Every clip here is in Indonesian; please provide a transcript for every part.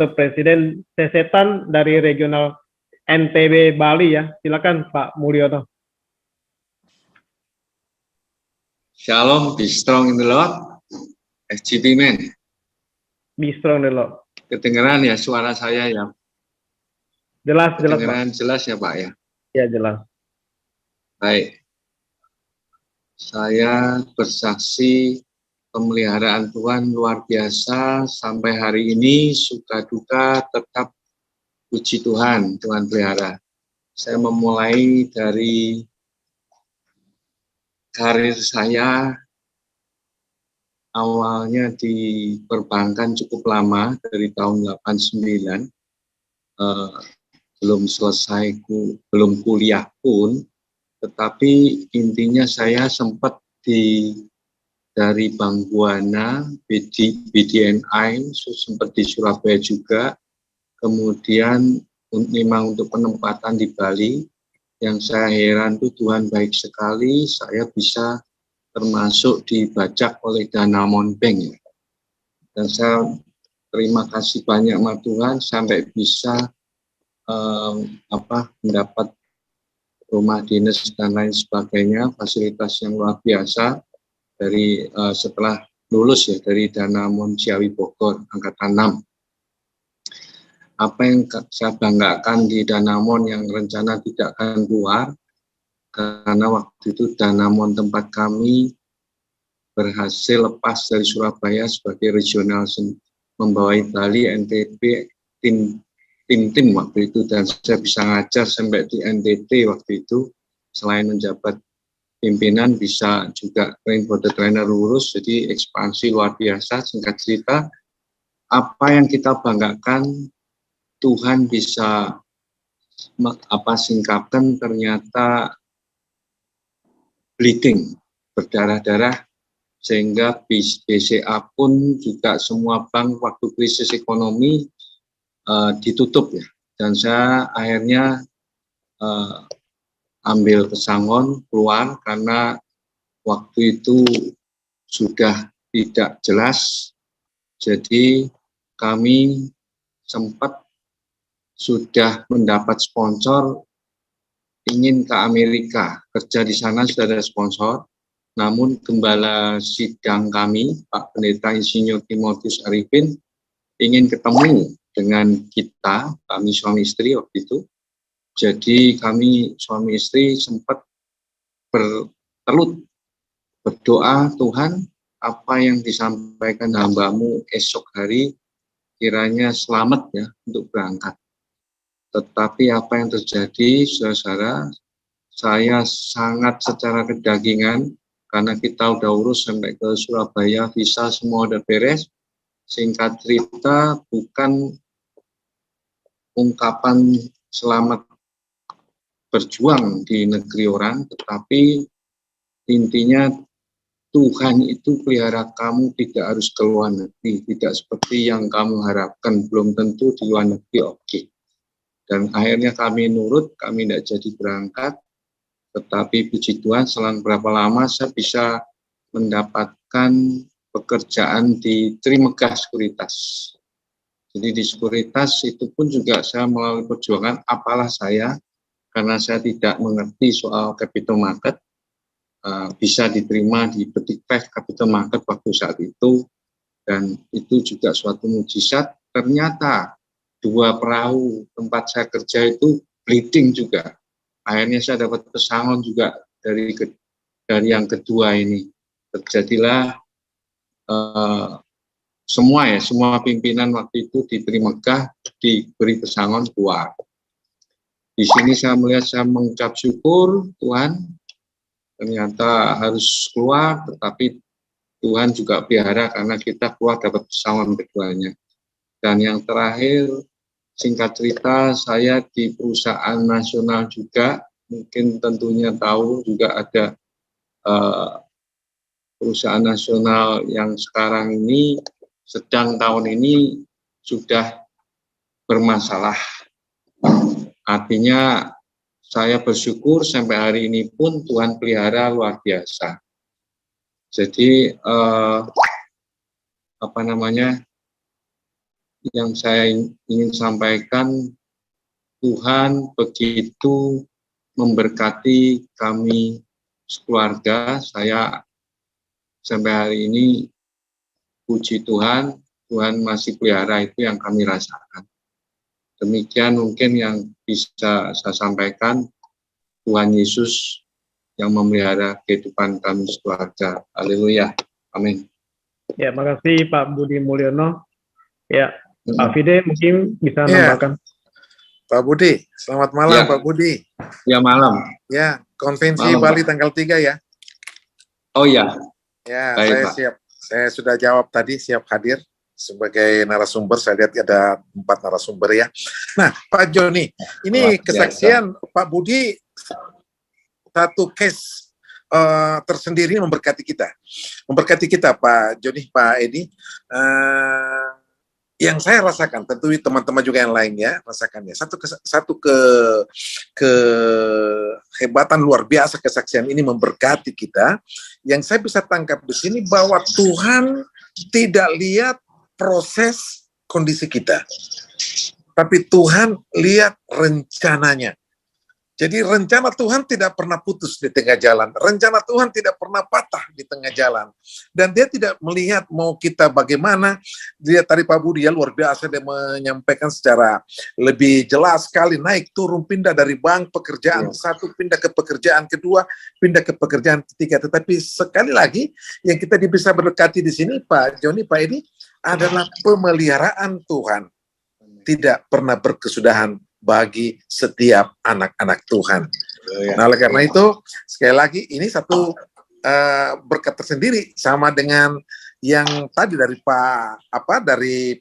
Wakil Presiden Sesetan dari Regional NTB Bali ya. Silakan Pak Mulyono. Shalom, be strong in the Lord. SGP man. Be strong in the Lord. Kedengeran ya suara saya ya? Jelas, Kedengeran Pak. Jelas ya Pak ya? Ya, jelas. Baik. Saya bersaksi pemeliharaan Tuhan luar biasa sampai hari ini, suka duka tetap puji Tuhan, Tuhan pelihara. Saya memulai dari karir saya awalnya di perbankan cukup lama, dari tahun 89, belum selesai, belum kuliah pun, tetapi intinya saya sempat dari Bank Buana, BDNI, sempat di Surabaya juga, kemudian memang untuk penempatan di Bali. Yang saya heran tuh Tuhan baik sekali, saya bisa termasuk dibajak oleh Danamon Bank. Dan saya terima kasih banyak sama Tuhan sampai bisa mendapat rumah dinas dan lain sebagainya, fasilitas yang luar biasa dari setelah lulus ya dari Danamon Ciawi Bogor angkatan 6. Apa yang saya banggakan di Danamon yang rencana tidak akan keluar, karena waktu itu Danamon tempat kami berhasil lepas dari Surabaya sebagai regional membawai Bali, NTB, tim waktu itu, dan saya bisa ngajar sampai di NTT waktu itu. Selain menjabat pimpinan, bisa juga rainbow trainer lurus, jadi ekspansi luar biasa. Singkat cerita, apa yang kita banggakan Tuhan bisa singkapkan, ternyata bleeding, berdarah-darah, sehingga BCA pun juga semua bank waktu krisis ekonomi ditutup ya. Dan saya akhirnya ambil pesangon keluar karena waktu itu sudah tidak jelas. Jadi kami sempat sudah mendapat sponsor, ingin ke Amerika, kerja di sana sudah ada sponsor. Namun gembala sidang kami, Pak Pendeta Insinyur Timotius Arifin, ingin ketemu dengan kita, kami suami istri waktu itu. Jadi kami suami istri sempat berdoa, Tuhan, apa yang disampaikan hamba-Mu esok hari kiranya selamat ya untuk berangkat. Tetapi apa yang terjadi, saudara-saudara, saya sangat secara kedagingan, karena kita udah urus sampai ke Surabaya, visa semua udah beres. Singkat cerita, bukan ungkapan selamat berjuang di negeri orang, tetapi intinya Tuhan itu pelihara kamu tidak harus ke luar negeri, tidak seperti yang kamu harapkan, belum tentu di luar negeri oke. Dan akhirnya kami nurut, kami tidak jadi berangkat, tetapi puji Tuhan selang berapa lama saya bisa mendapatkan pekerjaan di Trimegah Sekuritas. Jadi di Sekuritas itu pun juga saya melalui perjuangan, apalah saya, karena saya tidak mengerti soal capital market, bisa diterima di Petikpeh Capital Market waktu saat itu, dan itu juga suatu mujizat. Ternyata 2 perahu tempat saya kerja itu bleeding juga. Akhirnya saya dapat pesangon juga dari yang kedua ini. Terjadilah semua pimpinan waktu itu di Trimegah diberi pesangon keluar. Di sini saya melihat, saya mengucap syukur Tuhan, ternyata harus keluar, tetapi Tuhan juga pelihara karena kita keluar dapat pesangon keduanya. Dan yang terakhir, singkat cerita, saya di perusahaan nasional juga, mungkin tentunya tahu juga ada perusahaan nasional yang sekarang ini sedang tahun ini sudah bermasalah. Artinya saya bersyukur sampai hari ini pun Tuhan pelihara luar biasa. Jadi yang saya ingin sampaikan, Tuhan begitu memberkati kami sekeluarga. Saya sampai hari ini, puji Tuhan, Tuhan masih pelihara, itu yang kami rasakan. Demikian mungkin yang bisa saya sampaikan. Tuhan Yesus yang memelihara kehidupan kami sekeluarga. Haleluya. Amin. Ya, makasih Pak Budi Mulyono. Ya, Pak Fide mungkin bisa nambahkan. Pak Budi, selamat malam Ya. Pak Budi. Ya, malam. Ya, konvensi Malam, Bali Pak. tanggal 3 ya. Oh ya. Ya, Baik, saya Pak. siap. Saya sudah jawab tadi, siap hadir sebagai narasumber. Saya lihat ada 4 narasumber ya. Nah, Pak Joni, ini Luar biasa. kesaksian Pak Budi, satu case tersendiri memberkati kita. Memberkati kita, Pak Joni, Pak Edi. Yang saya rasakan, tentu teman-teman juga yang lain ya rasakannya. Satu kehebatan luar biasa kesaksian ini memberkati kita. Yang saya bisa tangkap di sini bahwa Tuhan tidak lihat proses kondisi kita, tapi Tuhan lihat rencananya. Jadi rencana Tuhan tidak pernah putus di tengah jalan. Rencana Tuhan tidak pernah patah di tengah jalan. Dan dia tidak melihat mau kita bagaimana. Dia tadi Pak Budi ya luar biasa, dia menyampaikan secara lebih jelas sekali, naik turun pindah dari bank pekerjaan satu, pindah ke pekerjaan kedua, pindah ke pekerjaan ketiga. Tetapi sekali lagi yang kita bisa berkati di sini Pak Joni, Pak Edi, adalah pemeliharaan Tuhan. Tidak pernah berkesudahan bagi setiap anak-anak Tuhan. Nah, oleh karena itu, sekali lagi ini satu berkat tersendiri sama dengan yang tadi dari Pak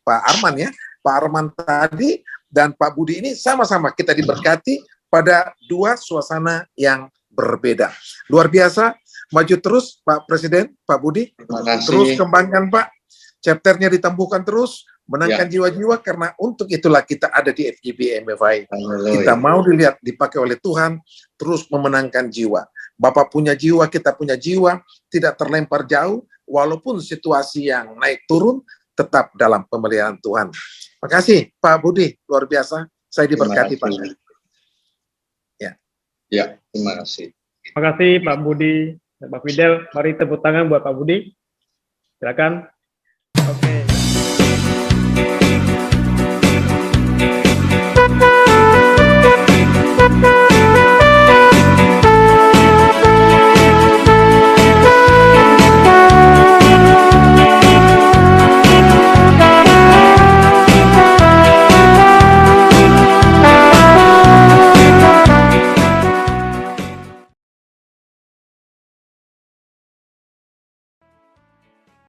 Arman ya. Pak Arman tadi dan Pak Budi ini sama-sama kita diberkati pada dua suasana yang berbeda. Luar biasa, maju terus Pak Presiden, Pak Budi. Terima kasih. Terus kembangkan Pak. Chapternya ditempuhkan terus, menangkan jiwa-jiwa, karena untuk itulah kita ada di FGB MFI. Kita mau dilihat dipakai oleh Tuhan, terus memenangkan jiwa. Bapak punya jiwa, kita punya jiwa, tidak terlempar jauh, walaupun situasi yang naik turun, tetap dalam pemeliharaan Tuhan. Terima kasih Pak Budi, luar biasa. Saya diberkati Pak. Ya, terima kasih. Terima kasih Pak Budi dan Pak Fidel. Mari tepuk tangan buat Pak Budi. Silakan. Oke.